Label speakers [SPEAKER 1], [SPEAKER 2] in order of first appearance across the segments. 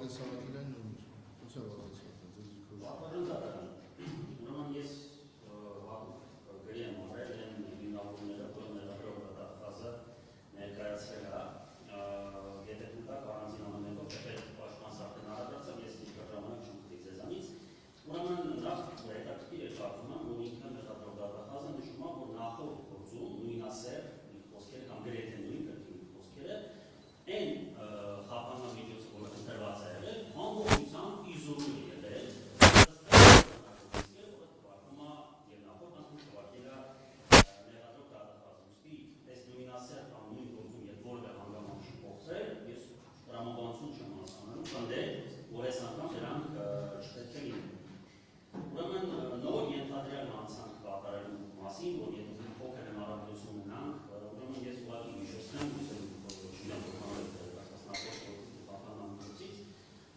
[SPEAKER 1] կենսանատել են ուսավ
[SPEAKER 2] ուրեմն ես գրի եմ արել են հիմնավորները, որ ներառող դատախազը ներկայացրել է, եթե դուք առանձին անուններով թեպետ պաշտպան Սարգսյան հարաբերությամբ ես երկար ժամանակ չեմ գտի ձեզանից, ուրեմն նախ հետաքրքիր է կարծում եմ, որ ինքը ներառող դատախազը նշում է, որ նախորդ գործում նույնասեռ խոսքերը կամ գրեթե նույն կրկին խոսքերը այն խափանամիջոցը, որը ընտրված է եղել, ամբողջությամբ իզոլու է եղել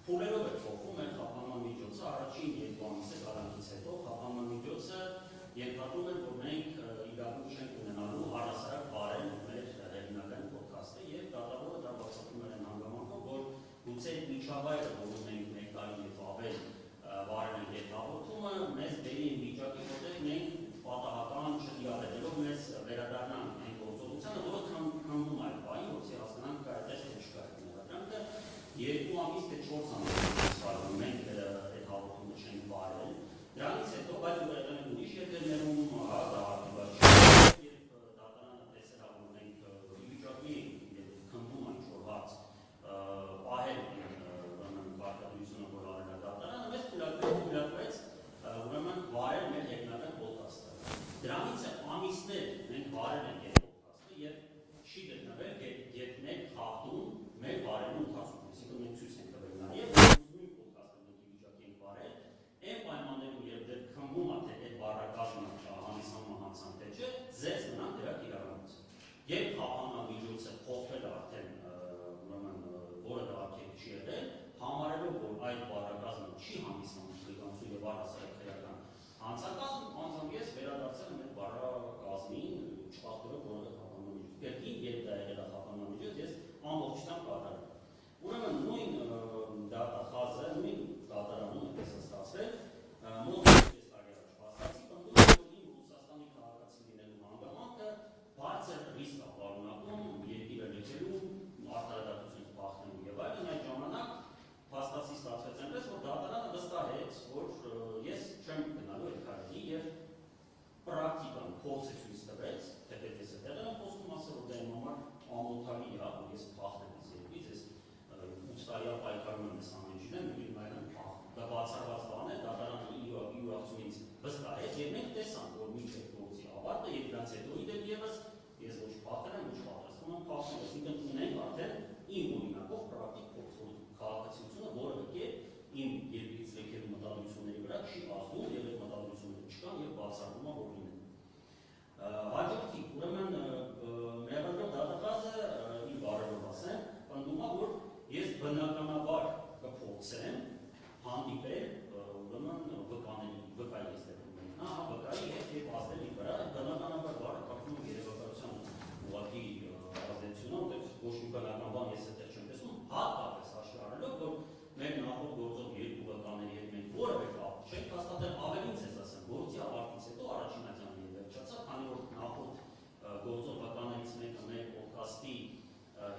[SPEAKER 2] Փուլերով է փոխվում մեր խափանամիջոցը, առաջին երկու ամիսը կարանից հետո խափանամիջոցը ենթադրում է, որ մենք իրավունք չենք ունենալու առհասարակ բարել մեր հեղինական պոդքասթը եւ դատավորը դա բացատրում է այն հանգամանքով, որ գուցե միջավայրը, որում մենք մեկ տարի եւ ավել բարել ենք այդ հաղորդումը, մեզ բերի այն վիճակի, որտեղ մենք պատահական չդիալետելով մեզ վերադառնանք այն գործողությանը, որը քանդում այդ բանի, որի հասկանանք կա այդպես թե չկա այդ ներադրանքը, երկու ամիս թե 4 ամիս մենք այդ հաղորդումը չենք բարել, դրանից հետո բայց ուրեմն ուրիշ երկրներում երբ դատարանը տեսել է, որ մենք վիճակի ենք քանդում ինչ-որ հարց պահել կարգադրությունը, որ արել է դատարանը, մեզ թույլատրեց ուրեմն վարել մեր հեղինական պոդքասթը։ Դրանից ամիսներ մենք վարել ենք այդ պոդքասթը եւ չի գտնվել գետներ խախտում մեր վարելու ընթացքում, այսինքն մենք ցույց ենք տվել նաեւ նույն պոդքասթը մենք վիճակի ենք վարել, այն պայմաններում երբ դեռ քննում է թե այդ բառակազմը հանդիսանում հանցան թե չէ, ձեզ մնան դրա իրավունք։ Երբ խափանամիջոցը փոխվել է արդեն ուրեմն որը դարձել չի եղել, համարելով որ այդ բառակազմը չի հանդիսանում քրեականություն եւ առհասարակ քրեական հանցակազմ, անձամբ ես վերադարձել եմ այդ բառակազմին չխախտելով որևէ խափանամիջոց։ Կերտին երբ դա եղել է խափանամիջոց, ես ամբողջությամբ կատարել եմ։ Ուրեմն նույն դատախազը, նույն դատարանում այդպես է ստացվել, մոտ 6 տարի առաջ փաստացի պնդում է, որ իմ Ռուսաստանի քաղաքացի լինելու հանգամանքը բարձր ռիսկ է պարունակում երկիրը լքելու, արտարադատությունից բախնելու եւ այլն, այդ ժամանակ փաստացի ստացվեց այնպես, որ դատարանը վստահեց, որ ես չեմ գնալու այդ քայլի եւ պրակտիկան փորձը ցույց տվեց, թեպետ ես այդտեղ եմ խոսում, ասել որ դա իմ համար ամոթալի է, որ ես փախնել եմ երկրից, ես 8 տարի պայքարում եմ այս ամեն ինչին, նույն այլն դա բացառված բան է, դատարանը յուրացումից վստահեց եւ մենք տեսանք, որ մինչեւ գործի ավարտը եւ դրանից հետո իդեպ եւս ես ոչ փախել եմ, ոչ պատրաստվում եմ փախնել, այսինքն ունենք արդեն իմ օրինակով պրակտիկ փորձ, որ քաղաքացիությունը որևէ կերպ իմ երկրից լքելու մտադրությունների վրա չի ազդում եւ այդ մտադրությունները չկան եւ բացառվում է որ լինեն։ Հաջորդի, ուրեմն ներառող դատախազը իր բառերով ասեմ, պնդում է, որ ես բնականաբար կփորձեմ հանդիպել ուրեմն վկայի ես դեպքում ենք, վկայի հետ եւ ազդելի վրա, բնականաբար բառը կարծում եմ երևակայության ուղղակի ազդեցությունով, ոչ մի բնական բան ես այդտեղ չեմ տեսնում, հատկապես հաշվի առնելով, որ մեր նախորդ գործող երկու վկաների հետ մենք որևէ կապ չենք հաստատել, ավելին ցես ասեմ, գործի ավարտից հետո առաջին ատյանը վերջացավ, քանի որ նախորդ գործող վկաներից մեկը մեր պոդքասթի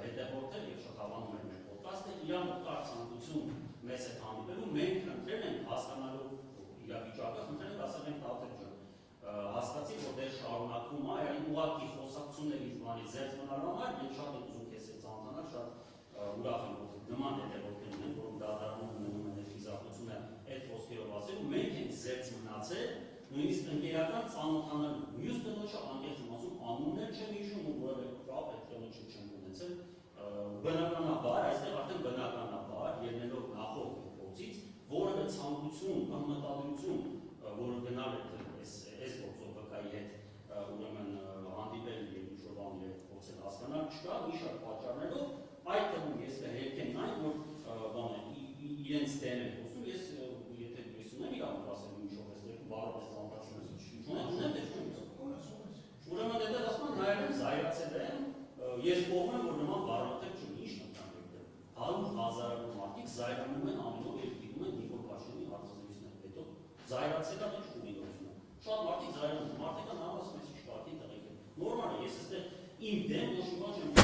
[SPEAKER 2] հետևորդել եւ շփավանում էր մեր պոդքասթը, իր մտար ցանկություն մեզ հետ հանդիպելու, մենք խնդրել ենք հասկանալու իրավիճակը, խնդրել ենք ասել ենք Տաթև ջան, հասկացի, որ դեր շարունակվում է, այն ուղղակի խոսակցություններից բանից զերծ մնալու համար, մենք շատ ենք ուզում քեզ հետ ծանոթանալ, շատ ուրախ ենք, որ նման հետևորդներ ունեն, որոնք դատարանում ունենում են այդ խիզախությունը այդ խոսքերով ասելու, մենք ենք զերծ մնացել, նույնիսկ ընկերական ծանոթանալու, մյուս կնոջը անկեղծ եմ ասում, անուններ չեմ հիշում ու որևէ կապ այդ կնոջը չեմ ունեցել, բնականաբար, այստեղ արդեն բնականաբար, ելնելով նախորդ փորձից, որևէ ցանկություն, մտադրություն, որը գնալ է այս գործով վկայի հետ ուրեմն հանդիպել եւ ինչ-որ բան փորձել հասկանալ չկա, մի շարք պատճառներով, այդ թվում ես կհերքեմ այն, որ բանը իրենց դեմ է խոսում, ես եթե ես ունեմ իրավունք ասելու ինչ-որ ես երկու բառով ես ծանոթացնում ես ունեմ թե չունեմ։ Ուրեմն դեռ ասում եմ նայել եմ զայրացել եմ, ես կողմ եմ որ նման զայրացել է ինչ ուղիղությունը։ Շատ մարդիկ զայրանում, մարդիկան համասում ես ինչ կարգին տղեկ է։ Նորմալ է, ես այստեղ իմ դեմ ոչ մի բան չեմ